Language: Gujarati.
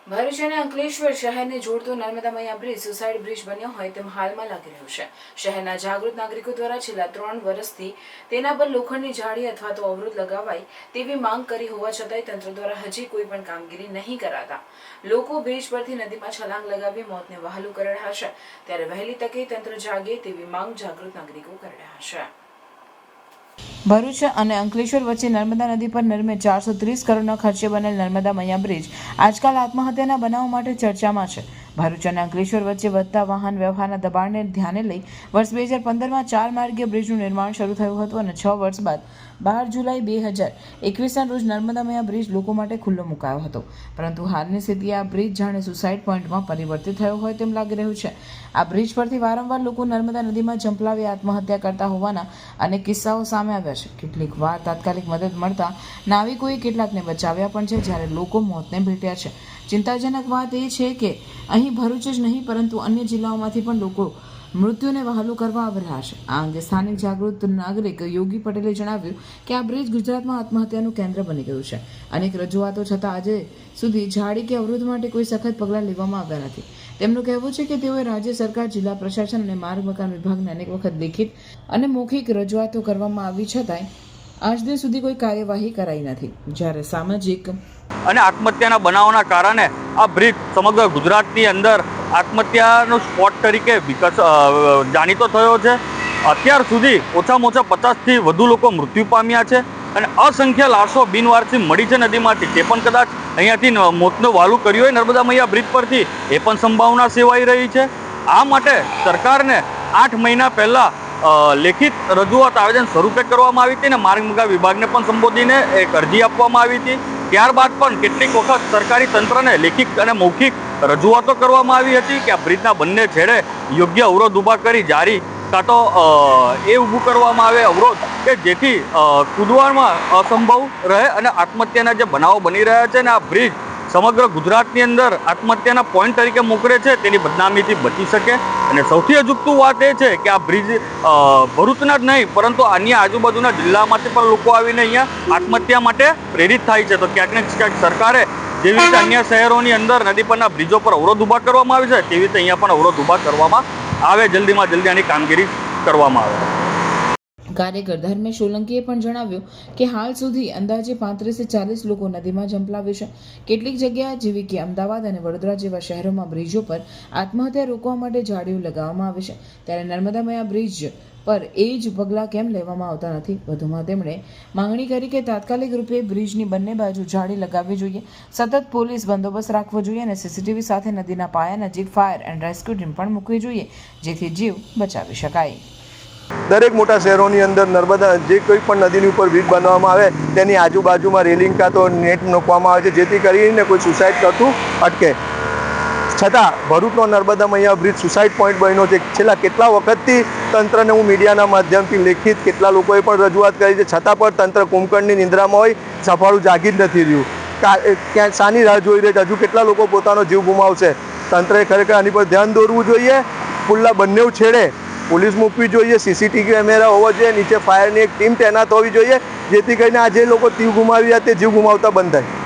ભરૂચ અને અંકલેશ્વર શહેરને જોડતો નર્મદા મૈયા બ્રિજ સુસાઇડ બ્રિજ બન્યો હોય તેમ હાલમાં લાગી રહ્યું છે। શહેરના જાગૃત નાગરિકો દ્વારા છેલ્લા 3 વર્ષથી તેના પર લોખંડની જાળી અથવા તો અવરોધ લગાવાય તેવી માંગ કરી હોવા છતાંય તંત્ર દ્વારા હજી કોઈ પણ કામગીરી નહીં કરાતા લોકો બ્રિજ પરથી નદીમાં છલાંગ લગાવી મોતને વહાલું કરી રહ્યા છે। ત્યારે વહેલી તકે તંત્ર જાગે તેવી માંગ જાગૃત નાગરિકો કરી રહ્યા છે। ભરૂચ અને અંકલેશ્વર વચ્ચે નર્મદા નદી પર નર્મે 430 કરોડના ખર્ચે બનેલ નર્મદા મૈયા બ્રિજ આજકાલ આત્મહત્યાના બનાવો માટે ચર્ચામાં છે। ભરૂચ અને અંકલેશ્વર વચ્ચે વધતા વાહન વ્યવહારના દબાણને ધ્યાને લઈ વર્ષ 2015માં 4 માર્ગીય બ્રિજનું નિર્માણ શરૂ થયું હતું અને 6 વર્ષ બાદ 12 જુલાઈ 2021ના રોજ નર્મદા મૈયા બ્રિજ લોકો માટે ખુલ્લો મુકાયો હતો। પરંતુ હાલની સ્થિતિએ આ બ્રિજ જાણે સુસાઇડ પોઈન્ટમાં પરિવર્તિત થયો હોય તેમ લાગી રહ્યું છે। આ બ્રિજ પરથી વારંવાર લોકો નર્મદા નદીમાં ઝંપલાવી આત્મહત્યા કરતા હોવાના અનેક કિસ્સાઓ સામે આવ્યા છે। કેટલીક વાર તાત્કાલિક મદદ મળતા નાવિકોએ કેટલાકને બચાવ્યા પણ છે, જ્યારે લોકો મોતને ભેટ્યા છે। ચિંતાજનક વાત એ છે કે અહીં ભરૂચ જ નહીં પરંતુ અન્ય જિલ્લાઓમાંથી પણ લોકો મૃત્યુને વહાલું કરવા આવી રહ્યા છે। આ અંગે સ્થાનિક જાગૃત નાગરિક યોગી પટેલે જણાવ્યું કે આ બ્રિજ ગુજરાતમાં આત્મહત્યાનું કેન્દ્ર બની ગયું છે। અનેક રજૂઆતો છતાં આજે સુધી જાળી કે અવરોધ માટે કોઈ સખત પગલાં લેવામાં આવ્યા નથી। તેમનું કહેવું છે કે તેઓએ રાજ્ય સરકાર, જિલ્લા પ્રશાસન અને માર્ગ મકાન વિભાગને અનેક વખત લેખિત અને મૌખિક રજૂઆતો કરવામાં આવી છતાંય આજ દિન સુધી કોઈ કાર્યવાહી કરાઈ નથી। જ્યારે સામાજિક અને આત્મહત્યાના બનાવોના કારણે આ બ્રિજ સમગ્ર ગુજરાતની અંદર આત્મહત્યાનો સ્પોટ તરીકે જાણીતો થયો છે। અત્યાર સુધી ઓછામાં ઓછા 50થી વધુ લોકો મૃત્યુ પામ્યા છે અને અસંખ્ય લાશો બિનવારસી મળી છે નદીમાંથી। તે પણ કદાચ અહીંયાથી મોતનું વહાલું કર્યું હોય નર્મદા મૈયા બ્રિજ પરથી એ પણ સંભાવના સેવાઈ રહી છે। આ માટે સરકારને 8 મહિના પહેલાં લેખિત રજૂઆત આવેદન સ્વરૂપે કરવામાં આવી હતી અને માર્ગ મકાન વિભાગને પણ સંબોધીને એક અરજી આપવામાં આવી હતી। ત્યારબાદ પણ કેટલીક વખત સરકારી તંત્રને લેખિત અને મૌખિક રજૂઆતો કરવામાં આવી હતી કે આ બ્રિજના બંને છેડે યોગ્ય અવરોધ ઊભા કરી જારી કાં તો એ ઊભું કરવામાં આવે અવરોધ કે જેથી કૂદવામાં અસંભવ રહે અને આત્મહત્યાના જે બનાવો બની રહ્યા છે ને આ બ્રિજ સમગ્ર ગુજરાતની અંદર આત્મહત્યાના પોઈન્ટ તરીકે મોકલે છે તેની બદનામીથી બચી શકે। અને સૌથી અજુગતું વાત એ છે કે આ બ્રિજ ભરૂચના જ નહીં પરંતુ અન્ય આજુબાજુના જિલ્લામાંથી પણ લોકો આવીને અહીંયા આત્મહત્યા માટે પ્રેરિત થાય છે। તો ક્યાંક ને ક્યાંક સરકારે જેવી રીતે અન્ય શહેરોની અંદર નદી પરના બ્રિજો પર અવરોધ ઊભા કરવામાં આવે છે તેવી રીતે અહીંયા પણ અવરોધ ઊભા કરવામાં આવે, જલ્દીમાં જલ્દી આની કામગીરી કરવામાં આવે। કાર્યકર ધર્મેશ સોલંકીએ પણ જણાવ્યું કે હાલ સુધી અંદાજે 35 થી 40 લોકો નદીમાં ઝંપલાવ્યા છે। કેટલીક જગ્યા જેવી કે અમદાવાદ અને વડોદરા જેવા શહેરોમાં બ્રિજો પર આત્મહત્યા રોકવા માટે જાળીઓ લગાવવામાં આવે છે, ત્યારે નર્મદા મૈયા બ્રિજ પર એ જ પગલાં કેમ લેવામાં આવતા નથી। વધુમાં તેમણે માંગણી કરી કે તાત્કાલિક રૂપે બ્રિજની બંને બાજુ જાળી લગાવવી જોઈએ, સતત પોલીસ બંદોબસ્ત રાખવો જોઈએ અને સીસીટીવી સાથે નદીના પાયા નજીક ફાયર એન્ડ રેસ્ક્યુ ટીમ પણ મૂકવી જોઈએ જેથી જીવ બચાવી શકાય। દરેક મોટા શહેરોની અંદર નર્મદા જે કોઈ પણ નદીની ઉપર બ્રિજ બનાવવામાં આવે તેની આજુબાજુમાં રેલિંગ કાં તો નેટ મૂકવામાં આવે છે જેથી કરીને કોઈ સુસાઇડ કરતું અટકે। છતાં ભરૂચનો નર્મદા મૈયા બ્રિજ સુસાઇડ પોઈન્ટ બન્યો છે। છેલ્લા કેટલા વખતથી તંત્રને હું મીડિયાના માધ્યમથી લેખિત કેટલા લોકોએ પણ રજૂઆત કરી છે, છતાં પણ તંત્ર કુંભકર્ણની નિંદ્રામાં હોય, સફાળું જાગી જ નથી રહ્યું। ક્યાં શાની રાહ જોઈ રહી છે? હજુ કેટલા લોકો પોતાનો જીવ ગુમાવશે? તંત્રએ ખરેખર આની પર ધ્યાન દોરવું જોઈએ। પુલના બંને છેડે પોલીસ મૂકવી જોઈએ, સીસીટીવી કેમેરા હોવો જોઈએ, નીચે ફાયરની એક ટીમ તૈનાત હોવી જોઈએ જેથી કરીને આ જે લોકો જીવ ગુમાવ્યા તે જીવ ગુમાવતા બંધ થાય।